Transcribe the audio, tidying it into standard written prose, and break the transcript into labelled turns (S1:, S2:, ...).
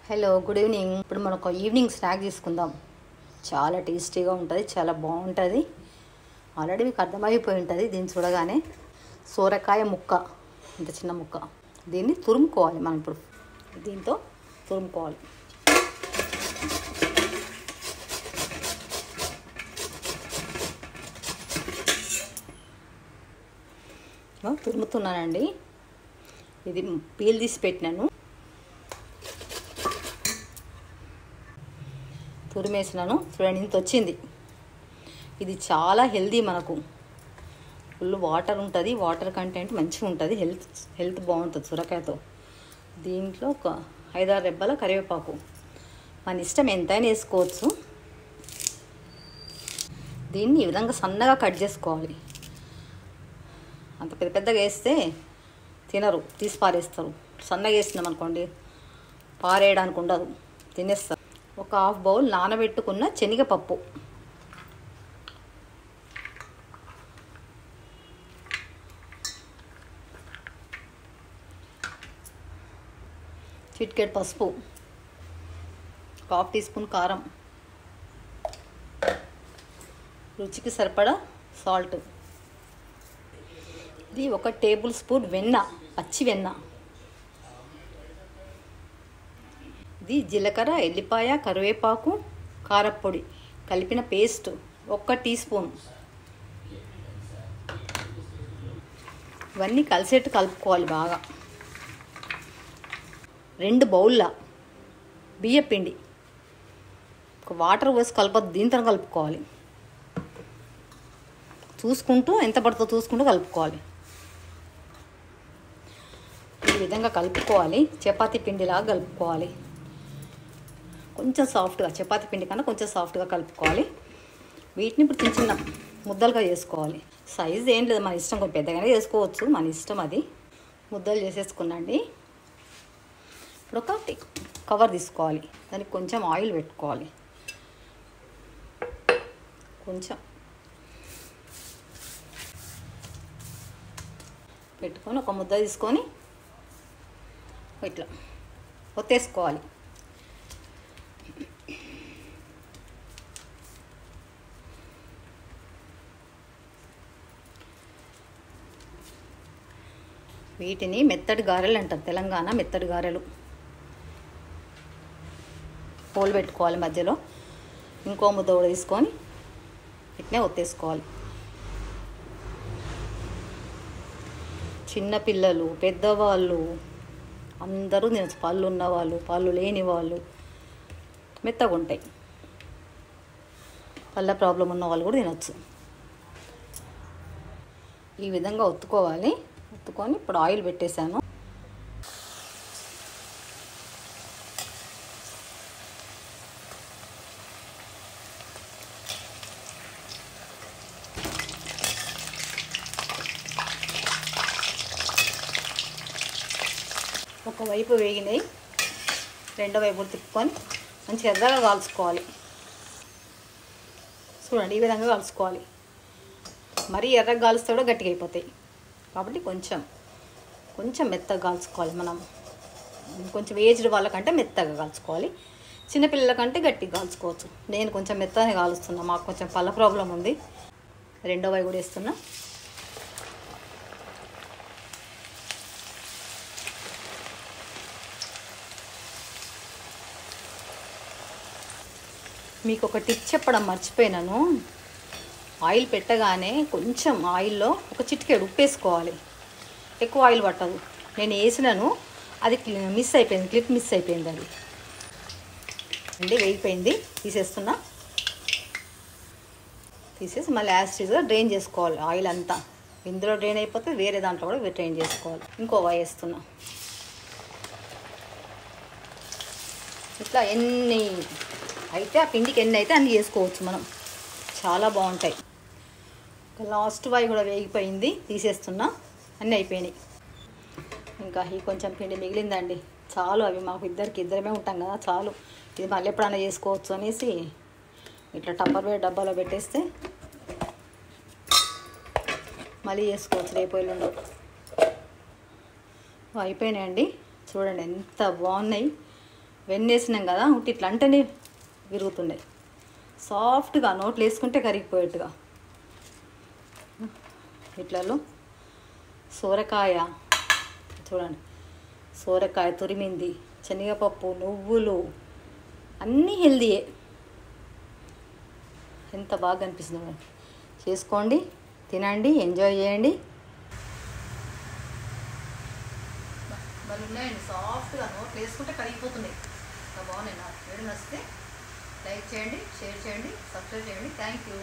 S1: Hello, good evening. ఇప్పుడు మనం ఒక ఈవినింగ్ స్నాక్ తీసుకుందాం. చాలా టేస్టీగా ఉంటుంది, చాలా బాగుంటుంది. ఆల్రెడీ మీకు అర్థమైపోయి ఉంటుంది దీన్ని చూడగానే. సోరకాయ ముక్క, ఇంత చిన్న ముక్క, దీన్ని తురుముకోవాలి. మనం ఇప్పుడు దీంతో తురుముకోవాలి. తురుముతున్నానండి. ఇది పీల్ తీసి పెట్టినాను, తురిమేసినాను. చూడండి, ఇంత వచ్చింది. ఇది చాలా హెల్దీ. మనకు ఫుల్ వాటర్ ఉంటుంది, వాటర్ కంటెంట్ మంచిగా ఉంటుంది, హెల్త్ బాగుంటుంది సొరకాయతో. దీంట్లో ఒక 5-6 రెబ్బల కరివేపాకు, మన ఇష్టం ఎంతైనా వేసుకోవచ్చు. దీన్ని ఈ విధంగా సన్నగా కట్ చేసుకోవాలి. అంత పెద్ద పెద్దగా వేస్తే తినరు, తీసి పారేస్తారు. సన్నగా వేసినాం అనుకోండి, పారేయడానికి ఉండదు, తినేస్తారు. ఒక 1/2 బౌల్ నానబెట్టుకున్న శనగపప్పు, చిటికెడు పసుపు, 1/2 టీ స్పూన్ కారం, రుచికి సరిపడా సాల్ట్, ఇది 1 టేబుల్ స్పూన్ వెన్న, పచ్చి వెన్న, ఇది జీలకర్ర, ఎల్లిపాయ, కరివేపాకు, కారపొడి కలిపిన పేస్ట్ 1 టీ స్పూన్. ఇవన్నీ కలిసేట్టు కలుపుకోవాలి బాగా. 2 బౌళ్ళ బియ్యపిండి, ఒక వాటర్ పోసి కలపద్దు, దీంతో కలుపుకోవాలి. చూసుకుంటూ ఎంత పడుతుందో చూసుకుంటూ కలుపుకోవాలి. ఈ విధంగా కలుపుకోవాలి. చపాతీ పిండిలాగా కలుపుకోవాలి. కొంచెం సాఫ్ట్గా, చపాతీ పిండి కన్నా కొంచెం సాఫ్ట్గా కలుపుకోవాలి. వీటిని ఇప్పుడు చిన్న చిన్న ముద్దలుగా చేసుకోవాలి. సైజు ఏం లేదు, మన ఇష్టం. కొంచెం పెద్దగానే చేసుకోవచ్చు, మన ఇష్టం అది. ముద్దలు చేసేసుకున్నాండి. ఇప్పుడు ఒక కవర్ తీసుకోవాలి, దానికి కొంచెం ఆయిల్ పెట్టుకోవాలి. కొంచెం పెట్టుకొని ఒక ముద్ద తీసుకొని ఇట్లా ఒత్తేసుకోవాలి. వీటిని మెత్తడి గారెలు అంటారు, తెలంగాణ మెత్తడి గారెలు. హోల్ పెట్టుకోవాలి మధ్యలో. ఇంకో ముద్ద కూడా తీసుకొని ఇట్నే ఒత్తేసుకోవాలి. చిన్నపిల్లలు, పెద్దవాళ్ళు అందరూ తినచ్చు. పళ్ళు ఉన్నవాళ్ళు, పళ్ళు లేని వాళ్ళు, మెత్తగా ఉంటాయి. పళ్ళ ప్రాబ్లం ఉన్న వాళ్ళు కూడా తినచ్చు. ఈ విధంగా ఒత్తుకోవాలి. ఒత్తుకొని ఇప్పుడు ఆయిల్ పెట్టేశాను. ఒకవైపు వేగినాయి, రెండో వైపు తిప్పుకొని మంచిగా ఎర్రగా కాల్చుకోవాలి. చూడండి, ఈ విధంగా కాల్చుకోవాలి. మరీ ఎర్రగా కాలుస్తే కూడా గట్టిగా అయిపోతాయి. కాబట్టి కొంచెం మెత్తగా కాల్చుకోవాలి. మనం కొంచెం ఏజ్డ్ వాళ్ళకంటే మెత్తగా కాల్చుకోవాలి, చిన్నపిల్లల కంటే గట్టిగా కాల్చుకోవచ్చు. నేను కొంచెం మెత్తగానే కాలుస్తున్నా, మాకు కొంచెం పళ్ళ ప్రాబ్లం ఉంది. రెండో వైపు కూడా వేస్తున్నా. మీకు ఒక టిప్ చెప్పడం మర్చిపోయినాను. ఆయిల్ పెట్టగానే కొంచెం ఆయిల్లో ఒక చిటికెడు ఉప్పు వేసుకోవాలి. ఎక్కువ ఆయిల్ పట్టదు. నేను వేసినాను, అది మిస్ అయిపోయింది, క్లిప్ మిస్ అయిపోయింది. అది అంటే వేగిపోయింది. తీసేస్తున్నా. తీసేసి మళ్ళీ యాసిడ్గా డ్రైన్ చేసుకోవాలి. ఆయిల్ అంతా ఇందులో డ్రైన్ అయిపోతే వేరే దాంట్లో కూడా డ్రైన్ చేసుకోవాలి. ఇంకో వేస్తున్నా. ఇట్లా ఎన్ని అయితే ఆ పిండికి ఎన్ని అయితే అన్ని చేసుకోవచ్చు మనం. చాలా బాగుంటాయి. లాస్ట్ వాయి కూడా వేగిపోయింది, తీసేస్తున్నా. అన్నీ అయిపోయినాయి. ఇంకా ఈ కొంచెం పిండి మిగిలిందండి, చాలు. అవి మాకు ఇద్దరమే ఉంటాం కదా, చాలు. ఇది మళ్ళీ ఎప్పుడైనా చేసుకోవచ్చు అనేసి ఇట్లా టప్పర్వేర్ డబ్బాలో పెట్టేస్తే మళ్ళీ చేసుకోవచ్చు, రేపు ఎల్లుండో. అయిపోయినాయండి. చూడండి ఎంత బాగున్నాయి. వెన్నేసినాం కదా ఉట్టి ఇట్లా అంటేనే విరుగుతుండే. సాఫ్ట్గా నోట్లు వేసుకుంటే కరిగిపోయేట్టుగా. ఇట్లలో సోరకాయ చూడండి, సోరకాయ తురిమింది, శనగపప్పు, నువ్వులు అన్నీ హెల్దీయే. ఎంత బాగా అనిపిస్తుంది. చేసుకోండి, తినండి, ఎంజాయ్ చేయండి. మళ్ళీ ఉన్నాయండి సాఫ్ట్గా నోట్లు వేసుకుంటే కరిగిపోతున్నాయి. బాగున్నాయి. నాకు వీడియో నచ్చితే లైక్ చేయండి, షేర్ చేయండి, సబ్స్క్రైబ్ చేయండి. Thank you.